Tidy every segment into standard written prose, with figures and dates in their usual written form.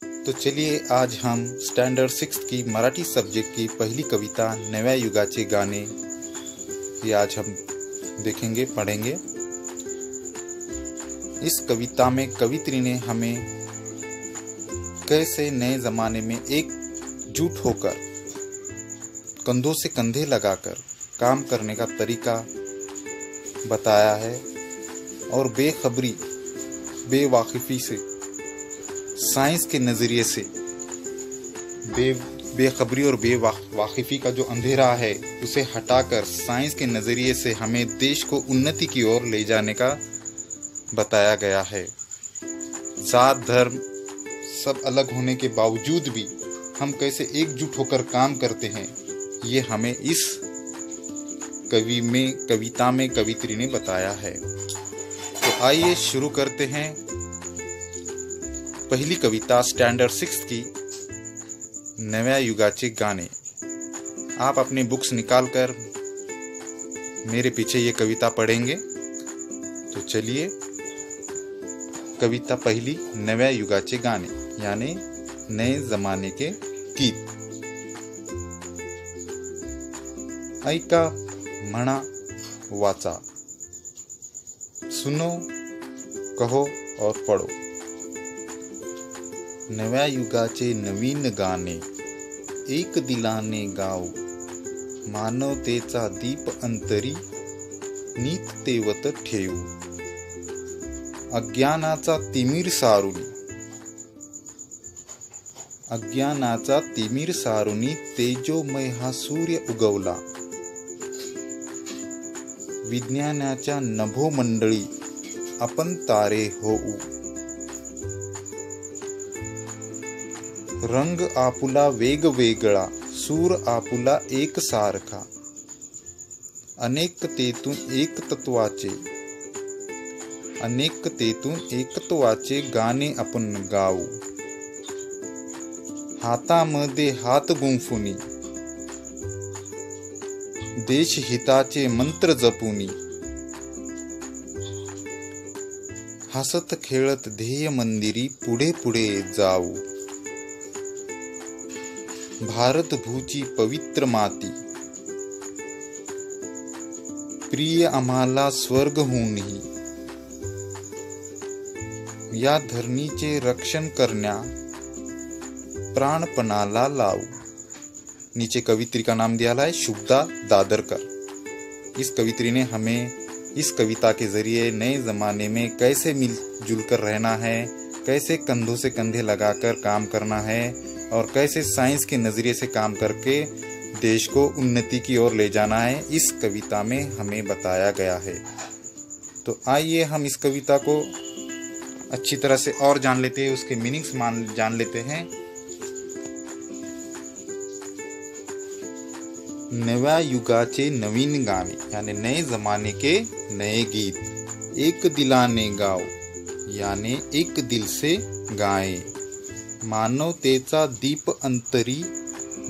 तो चलिए आज हम स्टैंडर्ड 6 की मराठी सब्जेक्ट की पहली कविता नव्या युगाचे गाणे ये आज हम देखेंगे, पढ़ेंगे। इस कविता में कवित्री ने हमें कैसे नए ज़माने में एकजुट होकर कंधों से कंधे लगाकर काम करने का तरीका बताया है और बेखबरी बेवाकिफ़ी से साइंस के नज़रिए से बेखबरी और बेवाकिफ़ी का जो अंधेरा है उसे हटाकर साइंस के नज़रिए से हमें देश को उन्नति की ओर ले जाने का बताया गया है। जात धर्म सब अलग होने के बावजूद भी हम कैसे एकजुट होकर काम करते हैं, ये हमें इस कविता में कवित्री ने बताया है। तो आइए शुरू करते हैं पहली कविता स्टैंडर्ड 6 की नव्या युगाचे गाणे। आप अपनी बुक्स निकालकर मेरे पीछे ये कविता पढ़ेंगे। तो चलिए कविता पहली नव्या युगाचे गाणे यानी नए जमाने के गीत। ऐका म्हणा वाचा, सुनो कहो और पढ़ो। नव्या युगाचे नवीन गाणे एक दिलाने गाऊ, मानवतेचा दीप अंतरी नीत तेवत ठेवू। अज्ञानाचा तिमिर सारुनी तेजोमय हा सूर्य उगवला। विज्ञानाच्या नभोमंडळी आपण तारे होऊ। रंग आपुला वेगवेगळा, सूर आपुला एकसारखा। अनेकतेतून एकत्वाचे गाणे आपण गाऊ। हातामध्ये हात गुंफुनी देशहिताचे मंत्र जपुनी। हसत खेळत ध्येय मंदिरी पुढे पुढे जाऊ। भारत भूची पवित्र माती प्रिय आम्हाला स्वर्गहूनही। या धरणीचे रक्षण करण्या प्राणपणाला लावू। नीचे कवित्री का नाम दिया है शुभदा दादरकर। इस कवित्री ने हमें इस कविता के जरिए नए ज़माने में कैसे मिलजुल कर रहना है, कैसे कंधों से कंधे लगाकर काम करना है और कैसे साइंस के नज़रिए से काम करके देश को उन्नति की ओर ले जाना है, इस कविता में हमें बताया गया है। तो आइए हम इस कविता को अच्छी तरह से और जान लेते हैं, उसके मीनिंग्स जान लेते हैं। नव्या युगाचे नवीन गाणे यानी नए ज़माने के नए गीत। एक दिलाने गाओ यानी एक दिल से गाएं। मानवतेचा दीप अंतरी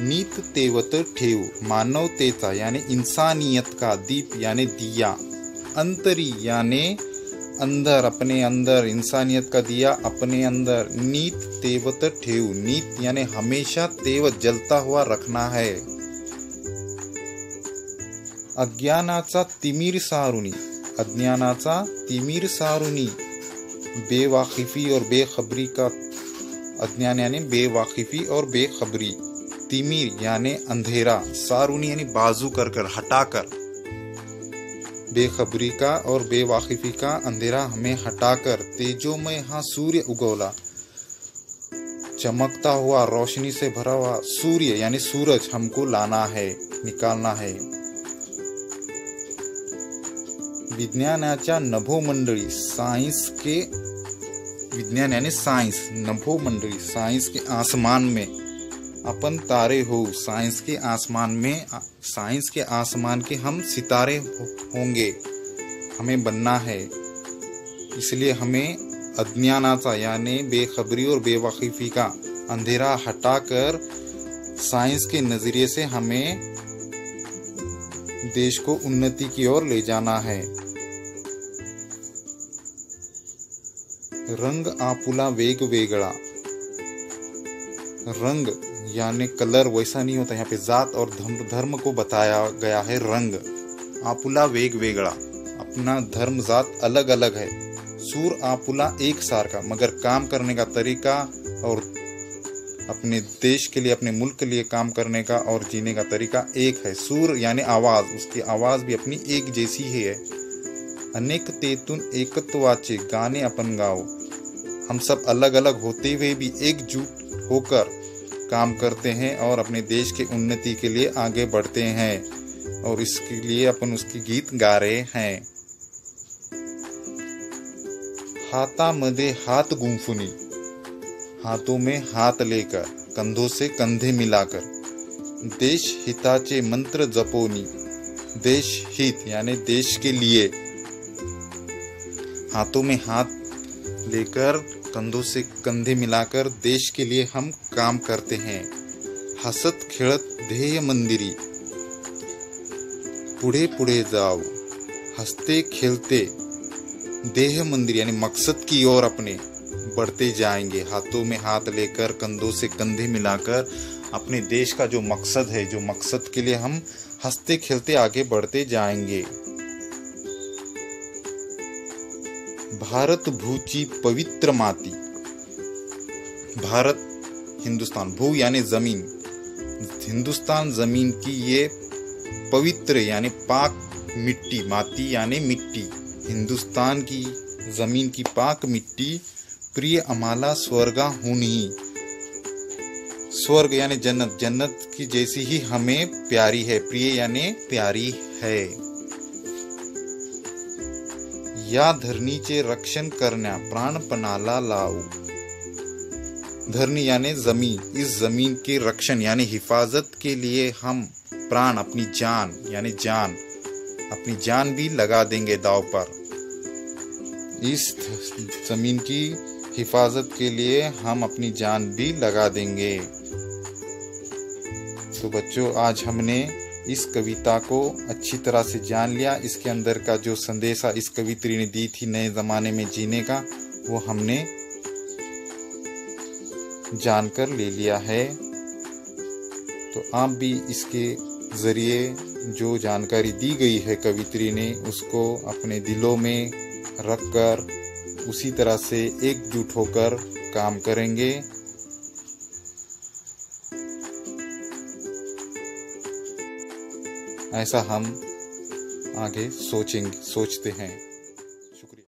नीत तेवत ठेवू। मानवतेचा यानी इंसानियत का दीप यानी दिया, अंतरी यानी अंदर, अपने अंदर इंसानियत का दिया अपने अंदर। नीत तेवत ठेवू, नीत यानी हमेशा, तेवत जलता हुआ रखना है। अज्ञानाचा तिमिर सारुनी, अज्ञानाचा तिमिर सारुनी बेवाकिफ़ी और बेखबरी का, अज्ञान यानी बेवाकिफ़ी और बेखबरी। तिमिर यानी अंधेरा, सारुनी यानी बाजू कर हटाकर। बेखबरी का और बेवाकिफ़ी का अंधेरा हमें हटाकर तेजोमय हा सूर्य उगवला। चमकता हुआ रोशनी से भरा हुआ सूर्य यानी सूरज हमको लाना है, निकालना है। विज्ञानाच्या नभोमंडळी, साइंस के, विज्ञान यानी साइंस, नभोमंडली साइंस के आसमान में अपन तारे हो। साइंस के आसमान में, साइंस के आसमान के हम सितारे होंगे, हमें बनना है। इसलिए हमें अज्ञानाचा यानी बेखबरी और बेवाकिफ़ी का अंधेरा हटाकर साइंस के नज़रिए से हमें देश को उन्नति की ओर ले जाना है। रंग आपुला वेगवेगळा, रंग यानी कलर वैसा नहीं होता, यहाँ पे जात और धर्म को बताया गया है रंग। आपुला वेगवेगळा, अपना धर्म जात अलग अलग है। सूर आपुला एक सार का, मगर काम करने का तरीका और अपने देश के लिए, अपने मुल्क के लिए काम करने का और जीने का तरीका एक है। सूर यानी आवाज, उसकी आवाज भी अपनी एक जैसी ही है। अनेक तेतुन एकत्वाचे गाने अपन गाओ, हम सब अलग अलग होते हुए भी एकजुट होकर काम करते हैं और अपने देश की उन्नति के लिए आगे बढ़ते हैं और इसके लिए अपन उसकी गीत गा रहे हैं। हातामध्ये हात गुंफुनी, हाथों में हाथ लेकर, कंधों से कंधे मिलाकर, देश हिताचे मंत्र जपोनी, देश हित यानी देश के लिए, हाथों में हाथ लेकर, कंधों से कंधे मिलाकर देश के लिए हम काम करते हैं। हसत खेळत ध्येय मंदिरी, पुढे पुढे जाओ, हंसते खेलते देह मंदिर यानी मकसद की ओर अपने बढ़ते जाएंगे। हाथों में हाथ लेकर, कंधों से कंधे मिलाकर अपने देश का जो मकसद है, जो मकसद के लिए हम हंसते खेलते आगे बढ़ते जाएंगे। भारत भूची पवित्र माती, भारत हिंदुस्तान, भू यानी जमीन, हिंदुस्तान जमीन की ये पवित्र यानी पाक मिट्टी, माती यानी मिट्टी, हिंदुस्तान की जमीन की पाक मिट्टी प्रिय अमाला स्वर्गाहुनी, स्वर्ग यानी जन्नत, जन्नत की जैसी ही हमें प्यारी है। प्रिय यानी प्यारी है। या धरणीचे रक्षण करण्या प्राणपणाला लावू, धरणी यानी जमीन, इस जमीन के रक्षण यानी हिफाजत के लिए हम प्राण, अपनी जान यानी जान, अपनी जान भी लगा देंगे दांव पर। इस जमीन की हिफाजत के लिए हम अपनी जान भी लगा देंगे। तो बच्चों, आज हमने इस कविता को अच्छी तरह से जान लिया। इसके अंदर का जो संदेशा इस कवित्री ने दी थी नए जमाने में जीने का, वो हमने जानकर ले लिया है। तो आप भी इसके जरिए जो जानकारी दी गई है कवित्री ने, उसको अपने दिलों में रखकर उसी तरह से एकजुट होकर काम करेंगे। ऐसा हम आगे सोचते हैं।